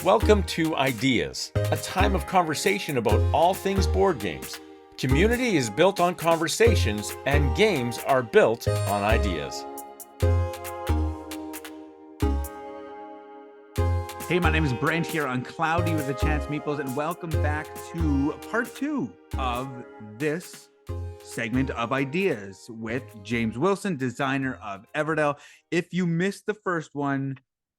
Welcome to Ideas, a time of conversation about all things board games. Community is built on conversations, and games are built on ideas. Hey, my name is Brent here on Cloudy with the Chance of Meeples, and welcome back to part 2 of this segment of Ideas with James Wilson, designer of Everdell. If you missed the first one,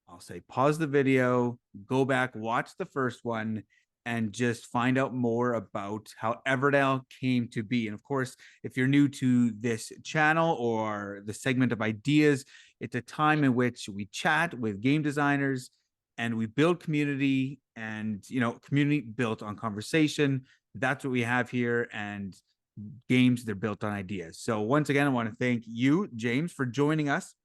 I'll say pause the video, go back, watch the first one, and just find out more about how Everdell came to be. And of course, if you're new to this channel or the segment of Ideas, it's a time in which we chat with game designers and we build community, and community built on conversation. That's what we have here. And games, they're built on ideas. So once again, I want to thank you, James, for joining us.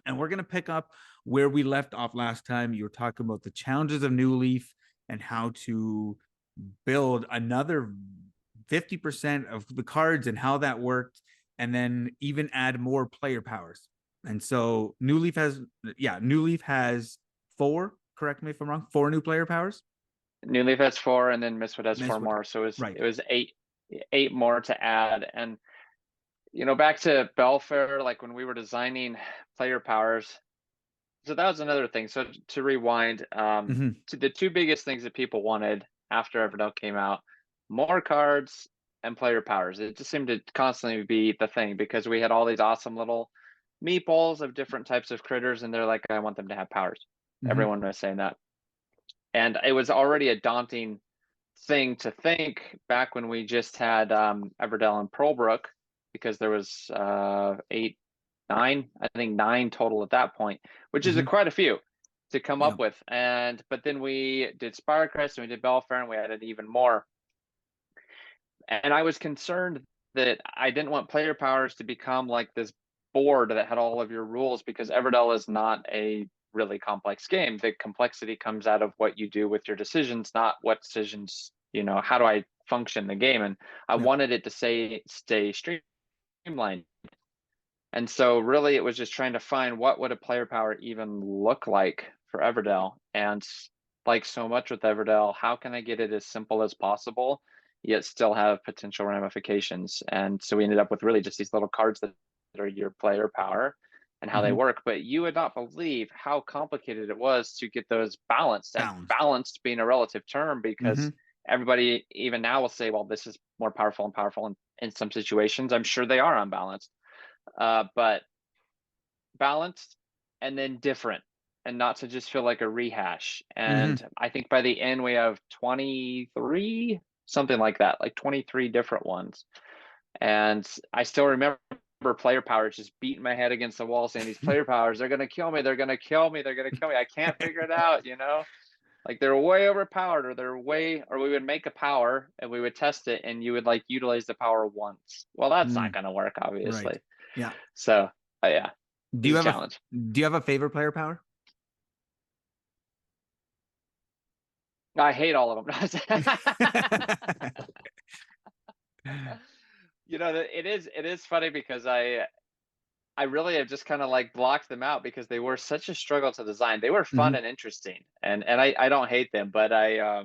And we're going to pick up where we left off last time. You were talking about the challenges of New Leaf and how to build another 50% of the cards and how that worked, and then even add more player powers. And so New Leaf has 4, correct me if I'm wrong, 4 new player powers. New Leaf has 4, and then Mistwood has 4 more. So it was eight more to add. And back to Belfair, like when we were designing player powers. So that was another thing. So to rewind, to the 2 biggest things that people wanted after Everdell came out, more cards and player powers. It just seemed to constantly be the thing, because we had all these awesome little meeples of different types of critters, and they're like, I want them to have powers. Everyone was saying that. And it was already a daunting thing to think back when we just had Everdell and Pearlbrook, because there was 8, 9, I think 9 total at that point, which is quite a few to come up with. But then we did Spirecrest and we did Belfair, and we added even more. And I was concerned that I didn't want player powers to become like this board that had all of your rules, because Everdell is not a really complex game. The complexity comes out of what you do with your decisions, not what decisions, how do I function the game. And I wanted it to stay streamlined. And so really it was just trying to find what would a player power even look like for Everdell. And like so much with Everdell, how can I get it as simple as possible, yet still have potential ramifications? And so we ended up with really just these little cards that are your player power and how they work. But you would not believe how complicated it was to get those balanced. And balanced being a relative term, because everybody even now will say, well, this is more powerful and powerful in some situations. I'm sure they are unbalanced, but balanced and then different, and not to just feel like a rehash. And I think by the end we have 23, something like that, like 23 different ones. And I still remember player powers just beating my head against the wall saying, these player powers, they're going to kill me. They're going to kill me. They're going to kill me. I can't figure it out, like they're way overpowered, or we would make a power and we would test it, and you would like utilize the power once. Well, that's not going to work, obviously. Right. Yeah. So, yeah. Do you have a favorite player power? I hate all of them. It is funny, because I really have just kind of like blocked them out, because they were such a struggle to design. They were fun and interesting, and I don't hate them, but I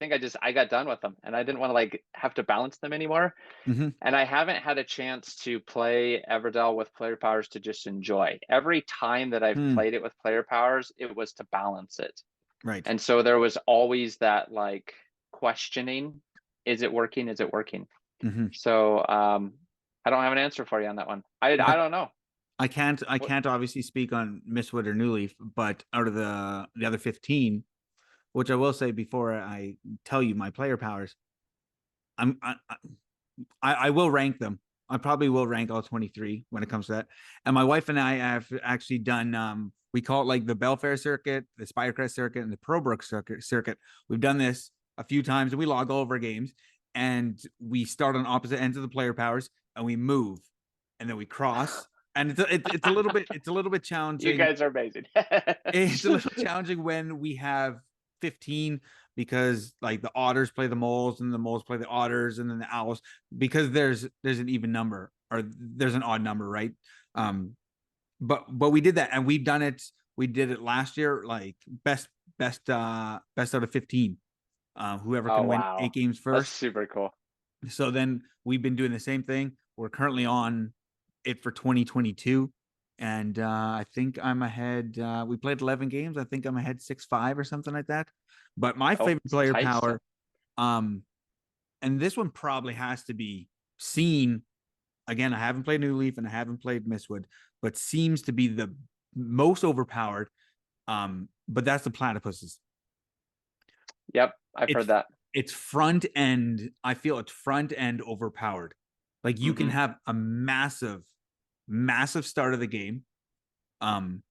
think I got done with them, and I didn't want to like have to balance them anymore. And I haven't had a chance to play Everdell with player powers to just enjoy. Every time that I've played it with player powers, it was to balance it. Right. And so there was always that like questioning, is it working? Is it working? So I don't have an answer for you on that one. I don't know. I can't obviously speak on Mistwood or New Leaf, but out of the other 15, which I will say before I tell you my player powers, I will rank them. I probably will rank all 23 when it comes to that. And my wife and I have actually done we call it like the Belfair circuit, the Spirecrest circuit, and the Pearlbrook circuit. We've done this a few times, and we log all of our games, and we start on opposite ends of the player powers, and we move, and then we cross. And it's a little bit challenging. You guys are amazing. It's a little challenging when we have 15, because like the otters play the moles, and the moles play the otters, and then the owls, because there's an even number, or there's an odd number, right? But we did that, and we've done it We did it last year, like best out of 15. Whoever Oh can win wow, 8 games that's first. super cool. So then we've been doing the same thing. We're currently on it for 2022. And I think I'm ahead. We played 11 games. I think I'm ahead 6-5 or something like that. But my Oh, favorite it's player tight power, stuff. and this one probably has to be seen again. I haven't played New Leaf and I haven't played Mistwood, but seems to be the most overpowered. But that's the platypuses. Yep, I've It's heard that. it's front end. I feel it's front end overpowered. Like you can have a massive start of the game. Um,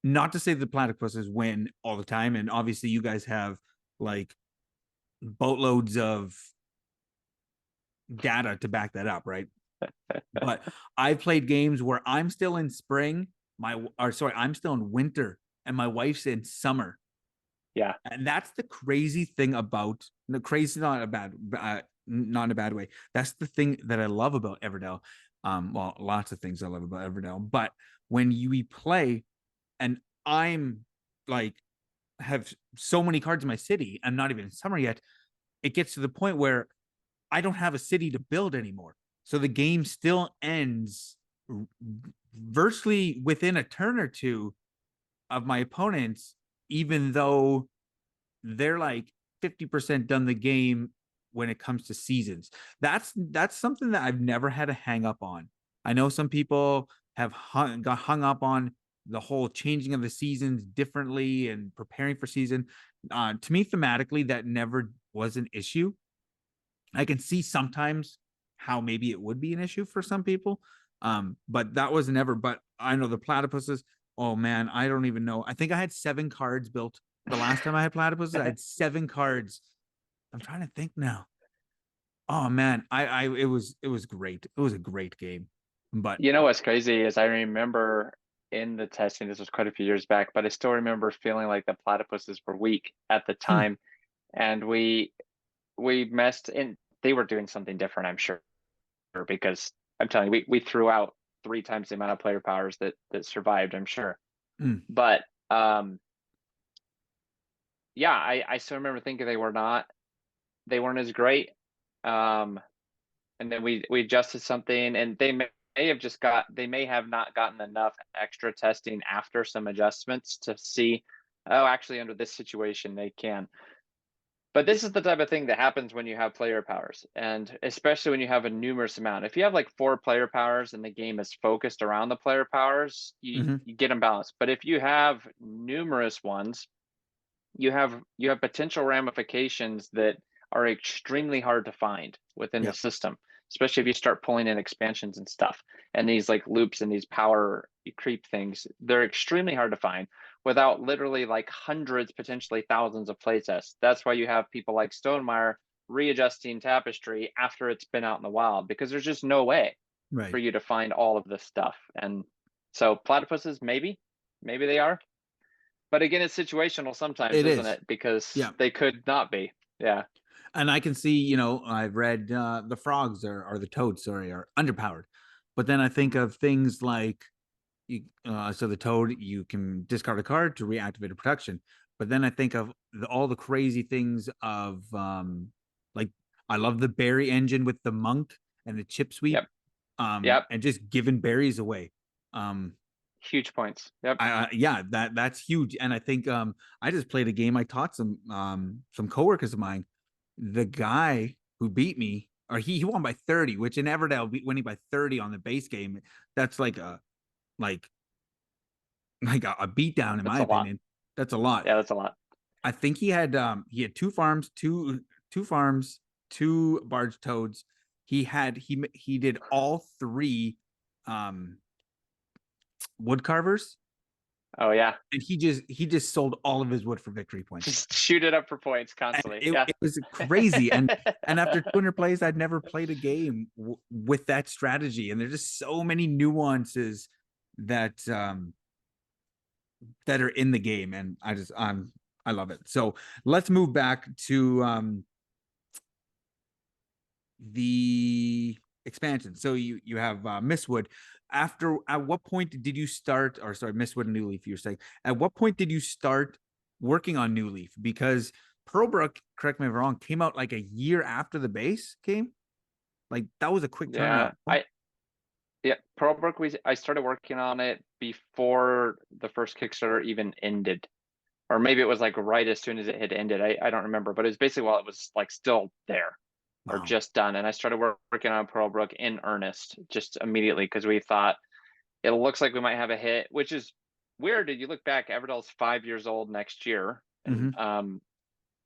Not to say the platypuses win all the time, and obviously you guys have like boatloads of data to back that up, right? But I've played games where I'm still in spring, I'm still in winter, and my wife's in summer. Yeah. And that's the crazy thing about the crazy, not in a bad way. That's the thing that I love about Everdell. Well, lots of things I love about Everdell, but when we play and I'm like have so many cards in my city, I'm not even in summer yet. It gets to the point where I don't have a city to build anymore. So the game still ends virtually within a turn or two of my opponents, even though they're like 50% done the game when it comes to seasons. That's something that I've never had a hang up on. I know some people have got hung up on the whole changing of the seasons differently and preparing for season. To me, thematically, that never was an issue. I can see sometimes how maybe it would be an issue for some people. But that was never, but I know the platypuses, oh man, I don't even know. I think I had 7 cards built the last time I had platypuses. I had 7 cards. I'm trying to think now. Oh man, it was great. It was a great game. But You know what's crazy is I remember in the testing, this was quite a few years back, but I still remember feeling like the platypuses were weak at the time. And we messed in, they were doing something different, I'm sure, because I'm telling you, we threw out 3 times the amount of player powers that survived, I'm sure. But yeah, I still remember thinking they weren't as great. And then we adjusted something, and they may have not gotten enough extra testing after some adjustments to see, oh, actually under this situation they can. But this is the type of thing that happens when you have player powers, and especially when you have a numerous amount. If you have like 4 player powers and the game is focused around the player powers, you get them balanced. But if you have numerous ones, you have potential ramifications that are extremely hard to find within the system, especially if you start pulling in expansions and stuff. And these like loops and these power creep things, they're extremely hard to find without literally like hundreds, potentially thousands of playtests. That's why you have people like Stonemeyer readjusting Tapestry after it's been out in the wild, because there's just no way for you to find all of this stuff. And so platypuses, maybe they are. But again, it's situational sometimes, isn't it? Because they could not be. Yeah. And I can see, I've read the frogs or the toads, sorry, are underpowered. But then I think of things like, so the toad, you can discard a card to reactivate a protection. But then I think of all the crazy things of, like, I love the berry engine with the monk and the chip sweep. And just giving berries away. Huge points. Yep. Yeah, that's huge. And I think I just played a game. I taught some coworkers of mine. The guy who beat me, or he won by 30, which in Everdell winning by 30 on the base game, that's like a beatdown in my opinion. That's a lot. Yeah, that's a lot. I think he had 2 farms, two farms, 2 barge toads. He did all 3 wood carvers. Oh yeah. And he just sold all of his wood for victory points. Just shoot it up for points constantly. It was crazy. And after 200 plays, I'd never played a game with that strategy. And there's just so many nuances that that are in the game, and I love it. So let's move back to the expansion. So you have Mistwood. at what point did you start, or sorry, I missed what New Leaf you were saying. At what point did you start working on New Leaf? Because Pearlbrook, correct me if I'm wrong, came out like a year after the base came. Like that was a quick turnaround. Yeah, Pearlbrook, I started working on it before the first Kickstarter even ended. Or maybe it was like right as soon as it had ended. I don't remember, but it was basically while it was like still there or just done. And I started working on Pearlbrook in earnest just immediately because we thought it looks like we might have a hit, which is weird. You look back, Everdell's 5 years old next year. And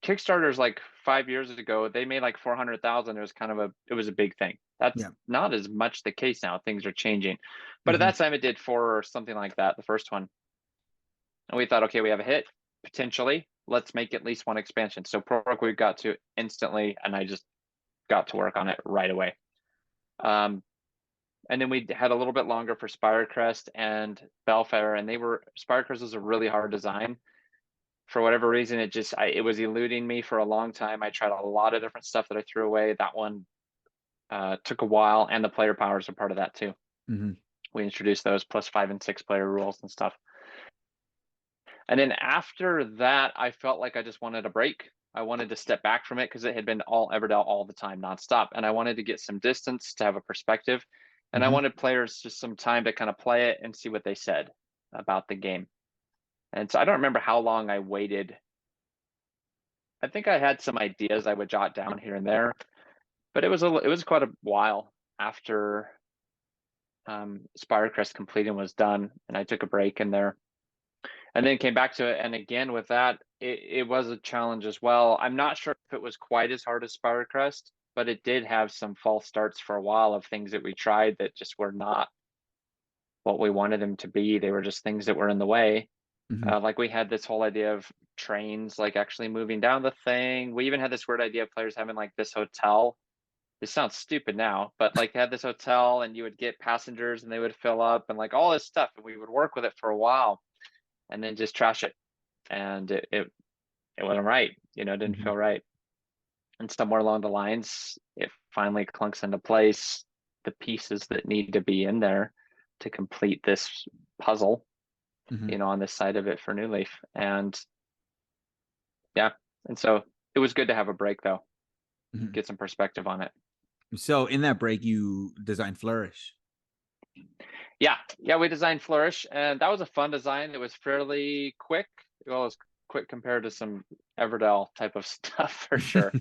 Kickstarter's like 5 years ago, they made like 400,000. It was a big thing. That's not as much the case now. Things are changing. But at that time it did 4 or something like that, the first one. And we thought, okay, we have a hit potentially. Let's make at least one expansion. So Pearlbrook we got to instantly, and I just got to work on it right away. And then we had a little bit longer for Spirecrest and Bellfair, and Spirecrest was a really hard design. For whatever reason, it was eluding me for a long time. I tried a lot of different stuff that I threw away. That one took a while, and the player powers are part of that too. We introduced those plus 5 and 6 player rules and stuff. And then after that, I felt like I just wanted a break. I wanted to step back from it because it had been all Everdell all the time, nonstop. And I wanted to get some distance to have a perspective. And I wanted players just some time to kind of play it and see what they said about the game. And so I don't remember how long I waited. I think I had some ideas I would jot down here and there, but it was quite a while after Spirecrest completing was done, and I took a break in there. And then came back to it. And again, with that, it was a challenge as well. I'm not sure if it was quite as hard as Spirecrest, but it did have some false starts for a while of things that we tried that just were not what we wanted them to be. They were just things that were in the way. Like we had this whole idea of trains, like actually moving down the thing. We even had this weird idea of players having like this hotel. This sounds stupid now, but like they had this hotel and you would get passengers and they would fill up and like all this stuff. And we would work with it for a while and then just trash it. And it wasn't right, it didn't feel right. And somewhere along the lines, it finally clunks into place, the pieces that need to be in there to complete this puzzle, on this side of it for New Leaf. And so it was good to have a break though, get some perspective on it. So in that break, you designed Flourish. Yeah, we designed Flourish, and that was a fun design. It was fairly quick. Well, it was quick compared to some Everdell type of stuff for sure.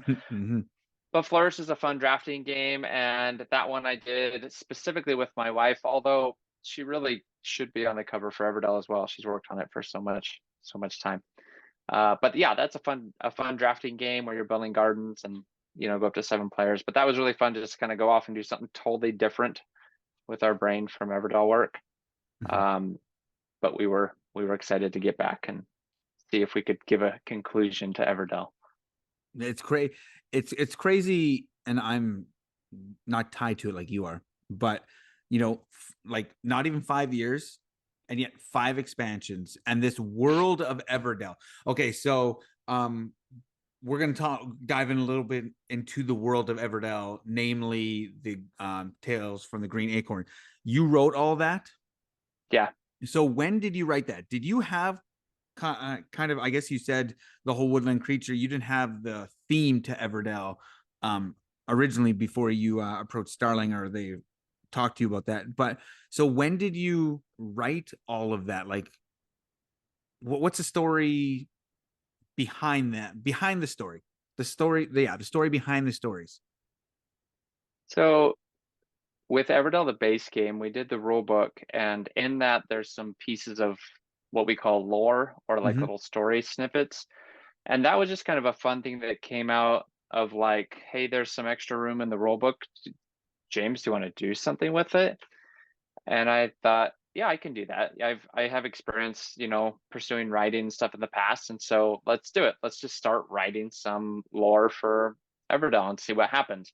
But Flourish is a fun drafting game, and that one I did specifically with my wife, although she really should be on the cover for Everdell as well. She's worked on it for so much time. But yeah, that's a fun drafting game where you're building gardens and go up to 7 players. But that was really fun to just kind of go off and do something totally different with our brain from Everdell work. But we were excited to get back and see if we could give a conclusion to Everdell. It's crazy. It's crazy, and I'm not tied to it like you are, but like not even 5 years, and yet 5 expansions and this world of Everdell. Okay, so we're going to dive in a little bit into the world of Everdell, namely the Tales from the Green Acorn. You wrote all that? Yeah. So when did you write that? Did you have kind of, I guess you said the whole woodland creature, you didn't have the theme to Everdell originally before you approached Starling, or they talked to you about that. But so when did you write all of that? Like, what's the story behind that, behind the story behind the stories? So with Everdell, the base game, we did the rule book, and in that there's some pieces of what we call lore, or like little story snippets. And that was just kind of a fun thing that came out of like, hey, there's some extra room in the rule book. James, do you want to do something with it? And I thought, yeah, I can do that. I have experience, pursuing writing stuff in the past. And so let's do it. Let's just start writing some lore for Everdell and see what happens.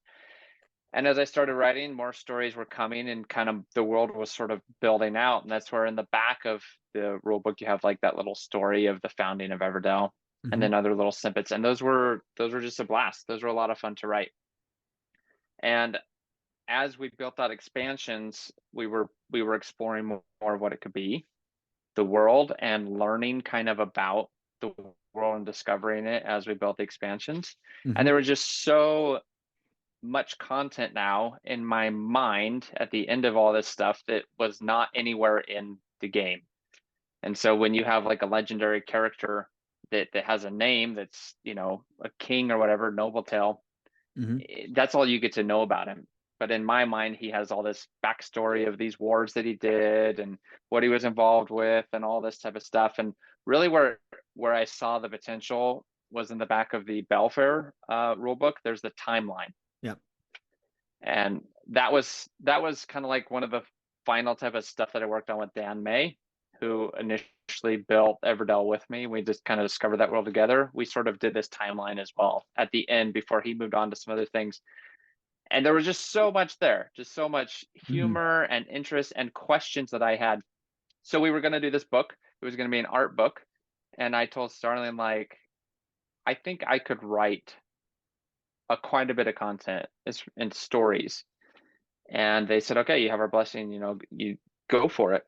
And as I started writing, more stories were coming, and kind of the world was sort of building out. And that's where in the back of the rule book, you have like that little story of the founding of Everdell, and then other little snippets. And those were just a blast. Those were a lot of fun to write. And as we built out expansions, we were exploring more of what it could be, the world, and learning kind of about the world and discovering it as we built the expansions. And there was just so much content now in my mind at the end of all this stuff that was not anywhere in the game. And so when you have like a legendary character that has a name that's, you know, a king or whatever, Nobletail, that's all you get to know about him. But in my mind, he has all this backstory of these wars that he did and what he was involved with and all this type of stuff. And really where I saw the potential was in the back of the Belfair rulebook. There's the timeline. Yep. And that was kind of like one of the final type of stuff that I worked on with Dan May, who initially built Everdell with me. We just kind of discovered that world together. We sort of did this timeline as well at the end before he moved on to some other things. And there was just so much there, just so much humor and interest and questions that I had. So we were going to do this book. It was going to be an art book. And I told Starling, like, I think I could write quite a bit of content and stories. And they said, okay, you have our blessing, you know, you go for it.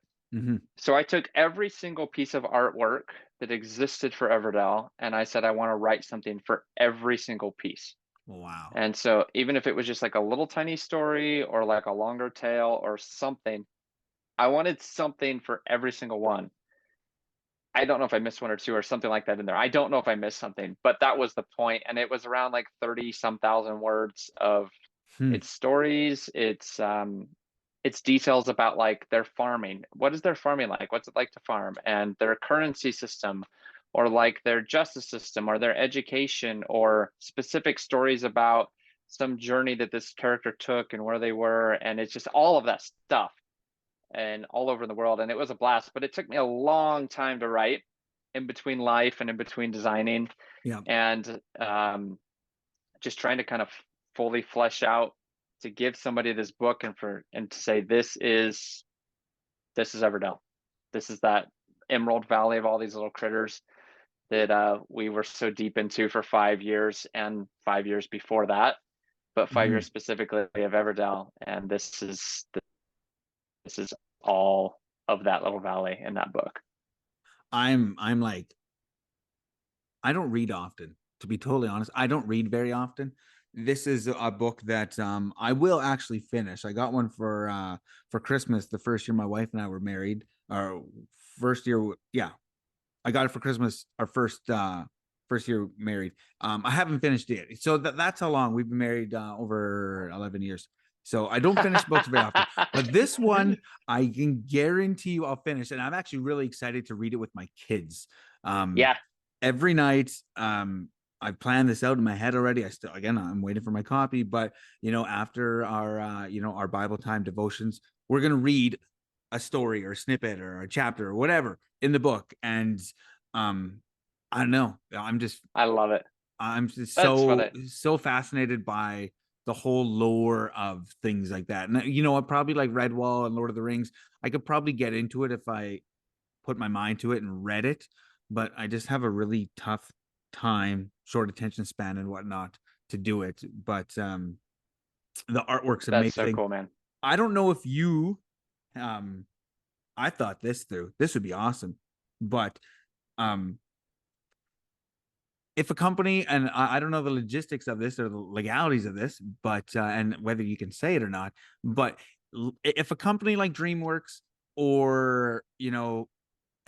So I took every single piece of artwork that existed for Everdell, and I said, I want to write something for every single piece. Wow. And so even if it was just like a little tiny story or like a longer tale or something, I wanted something for every single one. I don't know if I missed one or two or something like that in there. I don't know if I missed something, but that was the point. And it was around like 30 some thousand words of its stories, its details about like their farming. What is their farming like? What's it like to farm? And their currency system, or like their justice system, or their education, or specific stories about some journey that this character took and where they were. And it's just all of that stuff and all over the world. And it was a blast, but it took me a long time to write in between life and in between designing. Yeah. And just trying to kind of fully flesh out to give somebody this book and to say, this is Everdell. This is that Emerald Valley of all these little critters that we were so deep into for 5 years and 5 years before that, but 5 years specifically of Everdell. And this is all of that little valley in that book. I'm like, I don't read often, to be totally honest. I don't read very often. This is a book that I will actually finish. I got one for Christmas the first year my wife and I were married. Our first year, yeah, I got it for Christmas. Our first year married. I haven't finished it, so that's how long we've been married, over 11 years. So I don't finish books very often, but this one I can guarantee you I'll finish, and I'm actually really excited to read it with my kids. Yeah. Every night, I've planned this out in my head already. I'm waiting for my copy, but you know, after our our Bible time devotions, we're gonna read a story or a snippet or a chapter or whatever in the book. And I don't know. I love it. I'm just That's so fascinated by the whole lore of things like that. And you know, I probably like Redwall and Lord of the Rings. I could probably get into it if I put my mind to it and read it, but I just have a really tough time, short attention span and whatnot to do it. But the artwork's amazing. That's so cool, man. I don't know if you I thought this through. This would be awesome. But if a company, and I don't know the logistics of this or the legalities of this, but and whether you can say it or not, but if a company like DreamWorks or, you know,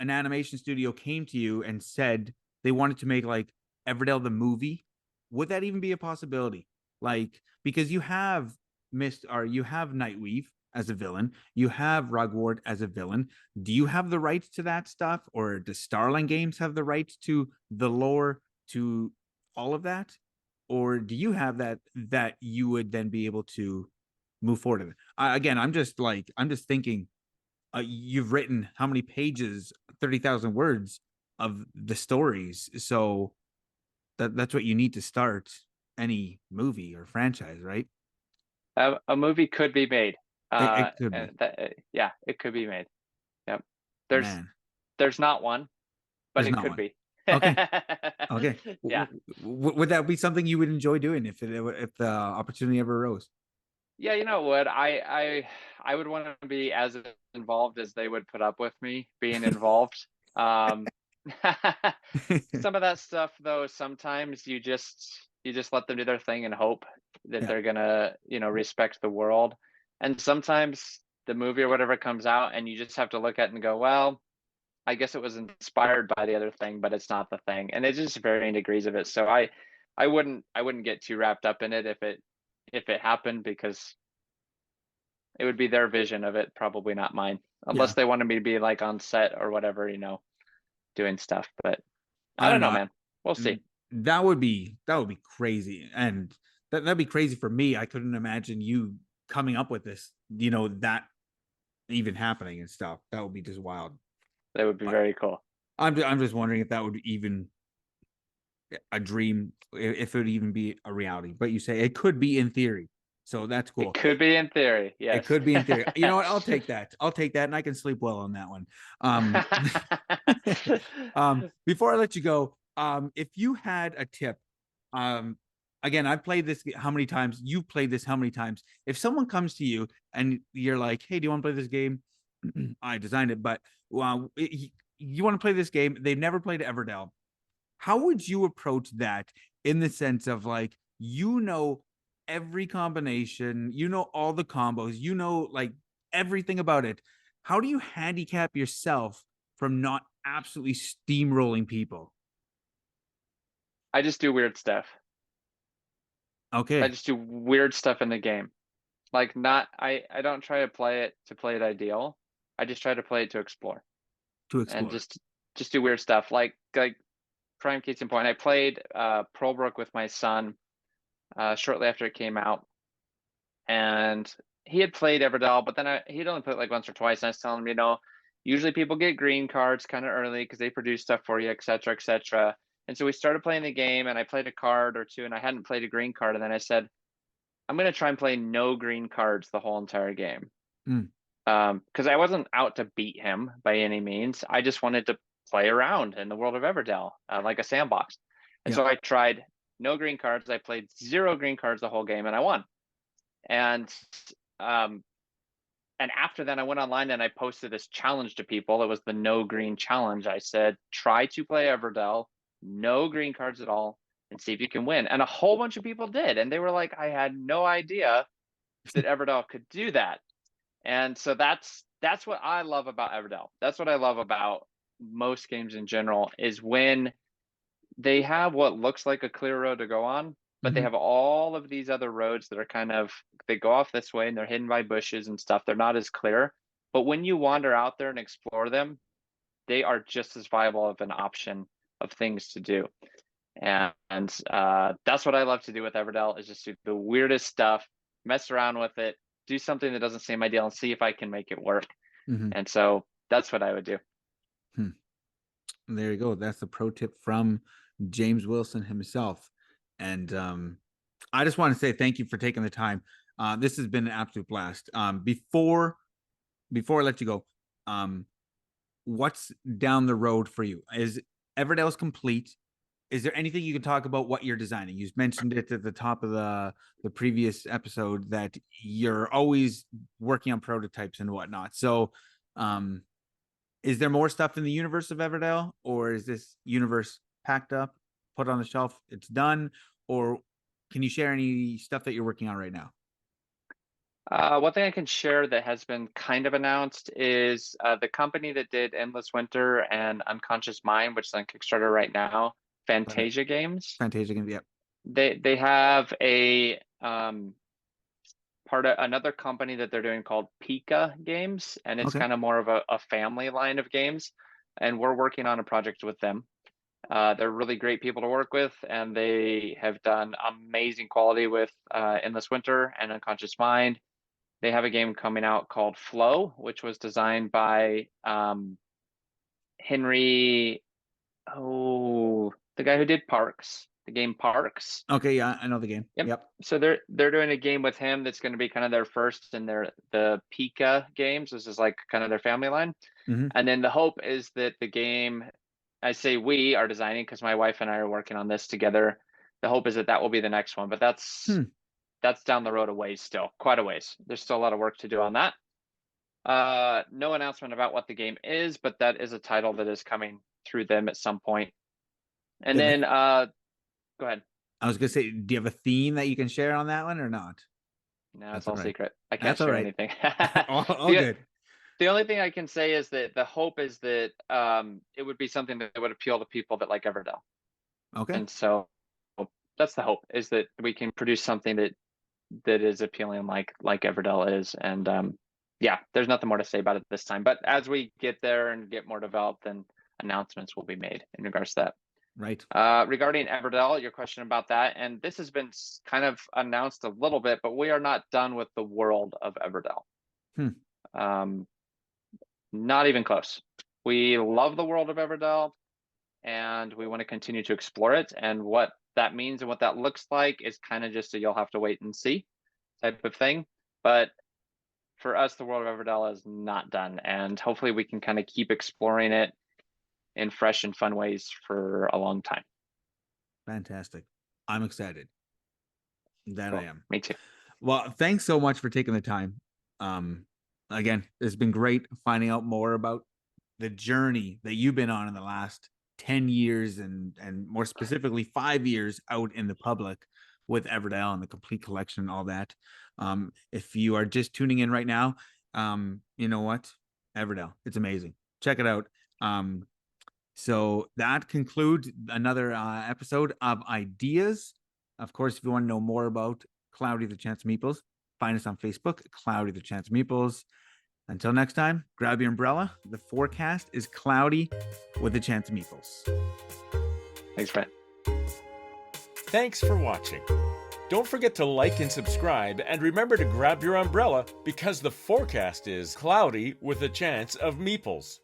an animation studio came to you and said they wanted to make like Everdell the movie, would that even be a possibility? Like, because you have Nightweave as a villain, you have Rugward as a villain. Do you have the rights to that stuff, or does Starline Games have the rights to the lore, to all of that, or do you have that you would then be able to move forward? Again, I'm just thinking, you've written how many pages? 30,000 words of the stories, so that's what you need to start any movie or franchise, right? A movie could be made. It could be. Yeah, it could be made. Yep. There's not one, but it could be. Okay. Okay. Yeah. Would that be something you would enjoy doing if the opportunity ever arose? Yeah, you know what? I would want to be as involved as they would put up with me being involved. Um, some of that stuff though, sometimes you just let them do their thing and hope that Yeah, they're gonna, respect the world. And sometimes the movie or whatever comes out and you just have to look at it and go, well, I guess it was inspired by the other thing, but it's not the thing. And it's just varying degrees of it. So I wouldn't get too wrapped up in it if it happened, because it would be their vision of it, probably not mine. yeah. Unless they wanted me to be like on set or whatever, doing stuff. But I I don't don't know, know. man. We'll see. That would be crazy, and that'd be crazy for me. I couldn't imagine you coming up with this. That even happening and stuff. That would be just wild. That would be But very cool. I'm just wondering if that would even a dream, if it would even be a reality. But you say it could be in theory, so that's It cool. could be in theory, It yes. could be in theory. You know what? I'll take that. I'll take that, and I can sleep well on that one. Before I let you go, if you had a tip, um, again, I've played this how many times? You've played this how many times? If someone comes to you and you're like, "Hey, do you want to play this game?" I designed it, but you want to play this game? They've never played Everdell. How would you approach that in the sense of like, every combination, all the combos, like everything about it? How do you handicap yourself from not absolutely steamrolling people? I just do weird stuff. I Okay, just do weird stuff in the game. Like, not I don't try to play it ideal. I just try to play it to explore to and explore. just do weird stuff. Like prime case in point, I played Pearlbrook with my son shortly after it came out, and he had played Everdell, but then he'd only played like once or twice. And I was telling him, usually people get green cards kind of early because they produce stuff for you, et cetera, et cetera. And so we started playing the game, and I played a card or two, and I hadn't played a green card. And then I said, I'm going to try and play no green cards the whole entire game. Mm, Because I wasn't out to beat him by any means. I just wanted to play around in the world of Everdell, like a sandbox. And yeah. so I tried no green cards. I played zero green cards the whole game, and I won. And um, and after that, I went online and I posted this challenge to people. It was the no green challenge. I said, try to play Everdell, no green cards at all, and see if you can win. And a whole bunch of people did, and they were like, I had no idea that Everdell could do that. And so that's what I love about Everdell. That's what I love about most games in general, is when they have what looks like a clear road to go on, but they Mhm. have all of these other roads that are kind of, they go off this way and they're hidden by bushes and stuff. They're not as clear. But when you wander out there and explore them, they are just as viable of an option of things to do. And that's what I love to do with Everdell, is just do the weirdest stuff, mess around with it, do something that doesn't seem ideal, and see if I can make it work. Mhm. And so that's what I would do. Hmm. There you go. That's the pro tip from James Wilson himself. And I just want to say thank you for taking the time. This has been an absolute blast. Before I let you go, um, what's down the road for you? Is Everdell's complete? Is there anything you can talk about what you're designing? You mentioned it at the top of the previous episode that you're always working on prototypes and whatnot. So, um, is there more stuff in the universe of Everdell, or is this universe packed up, put on the shelf, it's done, or can you share any stuff that you're working on right now? One thing I can share that has been kind of announced is the company that did Endless Winter and Unconscious Mind, which is on Kickstarter right now, Fantasia Games. Fantasia Games, yep. They have a part of another company that they're doing called Pika Games, and it's Okay. kind of more of a family line of games. And we're working on a project with them. They're really great people to work with, and they have done amazing quality with Endless Winter and Unconscious Mind. They have a game coming out called Flow, which was designed by Henry, the guy who did Parks, the game Parks. Okay, yeah, I know the game. Yep. Yep. So they're doing a game with him that's going to be kind of their first in the Pika games. This is like kind of their family line. Mm-hmm. And then the hope is that the game, I say we are designing because my wife and I are working on this together. The hope is that that will be the next one, but that's Hmm. that's down the road a ways still, quite a ways. There's still a lot of work to do on that. No announcement about what the game is, but that is a title that is coming through them at some point. And then, go ahead. I was gonna say, do you have a theme that you can share on that one or not? No, it's all secret. I can't That's share right. anything. all good. The only thing I can say is that the hope is that it would be something that would appeal to people that like Everdell. Okay. And so that's the hope, is that we can produce something that is appealing like Everdell is. And yeah, there's nothing more to say about it this time. But as we get there and get more developed, then announcements will be made in regards to that. Right. Regarding Everdell, your question about that, and this has been kind of announced a little bit, but we are not done with the world of Everdell. Not even close. We love the world of Everdell, and we want to continue to explore it. And what that means and what that looks like is kind of just a you'll have to wait and see type of thing. But for us, the world of Everdell is not done, and hopefully we can kind of keep exploring it in fresh and fun ways for a long time. Fantastic. I'm excited. That cool. I am. Me too. Well, thanks so much for taking the time. Again, it's been great finding out more about the journey that you've been on in the last 10 years and more specifically 5 years out in the public with Everdell and the complete collection and all that. If you are just tuning in right now, you know what? Everdell, it's amazing. Check it out. So that concludes another episode of Ideas. Of course, if you want to know more about Cloudy the Chance of Meeples, find us on Facebook, Cloudy the Chance of Meeples. Until next time, grab your umbrella. The forecast is cloudy with a chance of meeples. Thanks, Brent. Thanks for watching. Don't forget to like and subscribe, and remember to grab your umbrella because the forecast is cloudy with a chance of meeples.